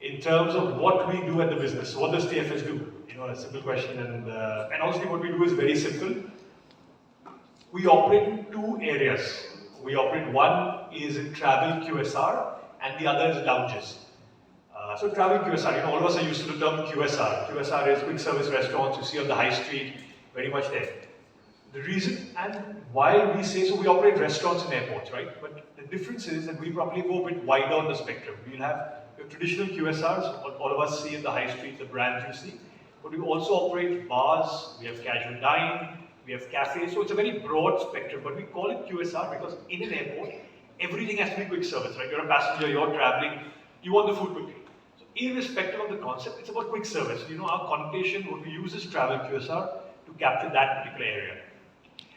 in terms of what we do at the business. So what does TFS do? You know, a simple question, and honestly what we do is very simple. We operate in two areas. We operate, one is in travel QSR and the other is lounges. So travel QSR, you know, all of us are used to the term QSR. QSR is quick service restaurants you see on the high street, very much there. The reason and why we say so, we operate restaurants in airports, right? But the difference is that we probably go a bit wider on the spectrum. We'll have your traditional QSRs, what all of us see in the high street, the brands you see. But we also operate bars, we have casual dining, we have cafes, so it's a very broad spectrum. But we call it QSR because in an airport, everything has to be quick service, right? You're a passenger, you're traveling, you want the food quickly. So irrespective of the concept, it's about quick service. You know, our connotation, what we use is travel QSR to capture that particular area.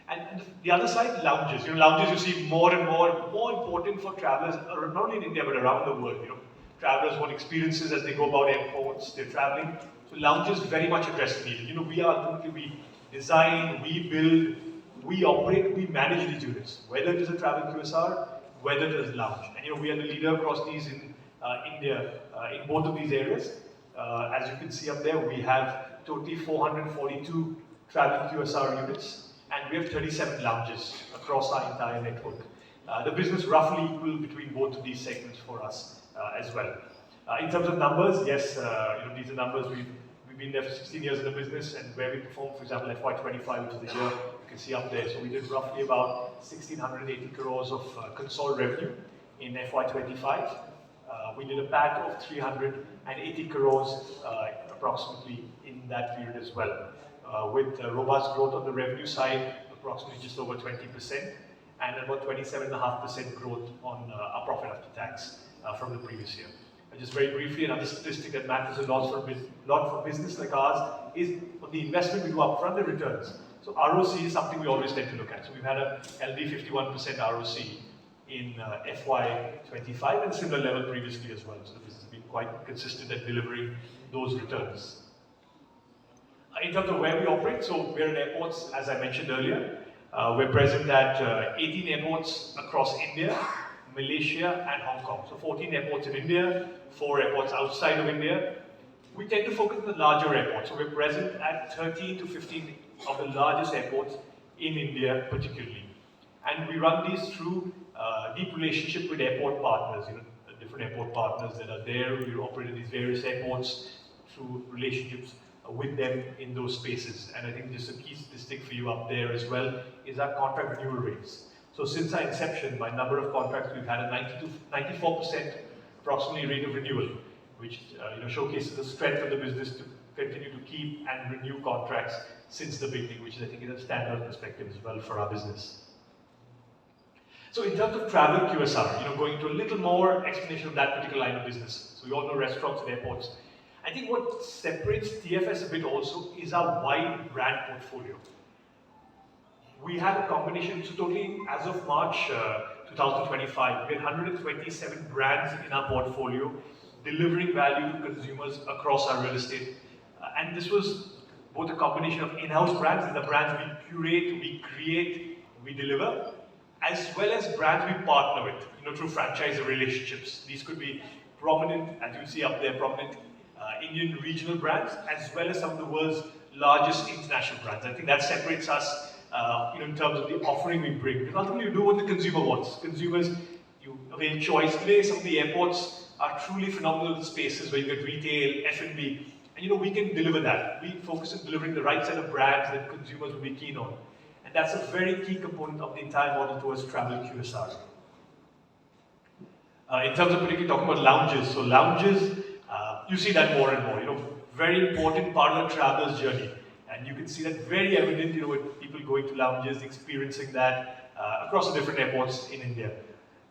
And the other side, lounges. You know, lounges you see more and more important for travelers, not only in India but around the world. You know, travelers want experiences as they go about airports, they're traveling. So lounges very much address the need. You know, we design, we build, we operate, we manage these units. Whether it is a travel QSR, whether it is lounge. And you know, we are the leader across these in India, in both of these areas. As you can see up there, we have totally 442 travel QSR units. And we have 37 lounges across our entire network. The business roughly equal between both of these segments for us as well. In terms of numbers, yes, you know, these are numbers we've been there for 16 years in the business, and where we performed, for example, FY25, which is the year you can see up there. So we did roughly about 1,680 crores of consolidated revenue in FY25. We did a PAT of 380 crores approximately in that period as well. With robust growth on the revenue side, approximately just over 20%, and about 27.5% growth on our profit after tax from the previous year. Just very briefly, another statistic that matters a lot for business like ours is on the investment we do upfront, the returns. So ROC is something we always tend to look at. So we've had a healthy 51% ROC in FY25 and similar level previously as well. So the business has been quite consistent at delivering those returns. In terms of where we operate, so we're in airports, as I mentioned earlier. We're present at 18 airports across India, Malaysia and Hong Kong. So 14 airports in India, 4 airports outside of India. We tend to focus on the larger airports. So we're present at 13 to 15 of the largest airports in India particularly. And we run these through deep relationship with airport partners, you know, different airport partners that are there. We operate in these various airports through relationships with them in those spaces. And I think just a key statistic for you up there as well is our contract renewal rates. So since our inception, by number of contracts, we've had a 94% approximately rate of renewal, which you know, showcases the strength of the business to continue to keep and renew contracts since the beginning, which is, I think, is a standard perspective as well for our business. So in terms of travel QSR, you know, going into a little more explanation of that particular line of business. So we all know restaurants and airports. I think what separates TFS a bit also is our wide brand portfolio. We have a combination, so totally as of March 2025, we had 127 brands in our portfolio delivering value to consumers across our real estate. And this was both a combination of in-house brands, the brands we curate, we create, we deliver, as well as brands we partner with, you know, through franchise relationships. These could be prominent, as you see up there, prominent Indian regional brands, as well as some of the world's largest international brands. I think that separates us you know, in terms of the offering we bring. Because ultimately you do what the consumer wants. Consumers, you avail choice. Today some of the airports are truly phenomenal spaces where you get retail, F&B, and you know, we can deliver that. We focus on delivering the right set of brands that consumers will be keen on. And that's a very key component of the entire model towards travel QSR. In terms of particularly talking about lounges, so lounges, you see that more and more, you know, very important part of the traveler's journey. And you can see that very evident, you know, with people going to lounges, experiencing that across the different airports in India.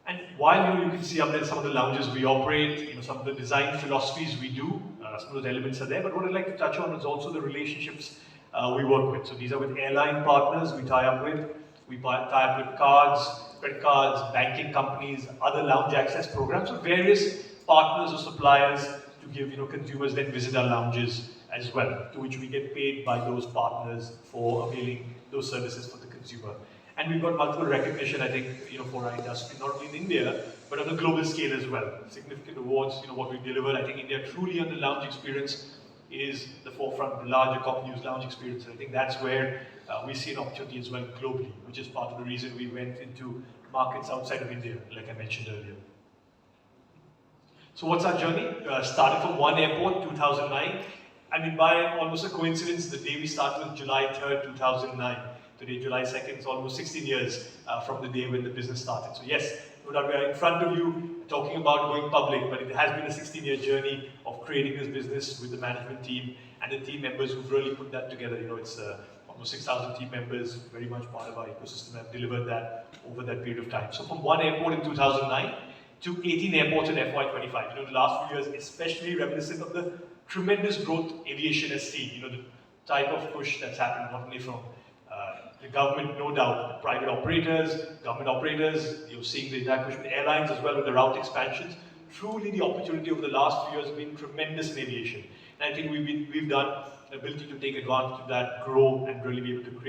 And while, you know, you can see up there some of the lounges we operate, you know, some of the design philosophies we do, some of those elements are there. But what I'd like to touch on is also the relationships we work with. So these are with airline partners we tie up with. We tie up with cards, credit cards, banking companies, other lounge access programs, so various partners or suppliers to give, you know, consumers then visit our lounges as well, to which we get paid by those partners for availing those services for the consumer. And we've got multiple recognition, I think, you know, for our industry, not only in India, but on a global scale as well. Significant awards, what we delivered. I think India truly on the lounge experience is the forefront, the larger corporate news lounge experience. And I think that's where we see an opportunity as well globally, which is part of the reason we went into markets outside of India, like I mentioned earlier. So what's our journey? Started from one airport, 2009. I mean, by almost a coincidence, the day we started was July 3rd, 2009. Today, July 2nd, it's almost 16 years from the day when the business started. So yes, no doubt we are in front of you talking about going public, but it has been a 16-year journey of creating this business with the management team and the team members who've really put that together. It's almost 6,000 team members, very much part of our ecosystem, have delivered that over that period of time. So from one airport in 2009 to 18 airports in FY25. The last few years, especially reminiscent of the tremendous growth aviation has seen. The type of push that's happened, not only from the government, no doubt, the private operators, government operators, you're seeing the entire push with airlines as well with the route expansions. Truly, the opportunity over the last few years has been tremendous in aviation. And I think we've done the ability to take advantage of that, grow, and really be able to create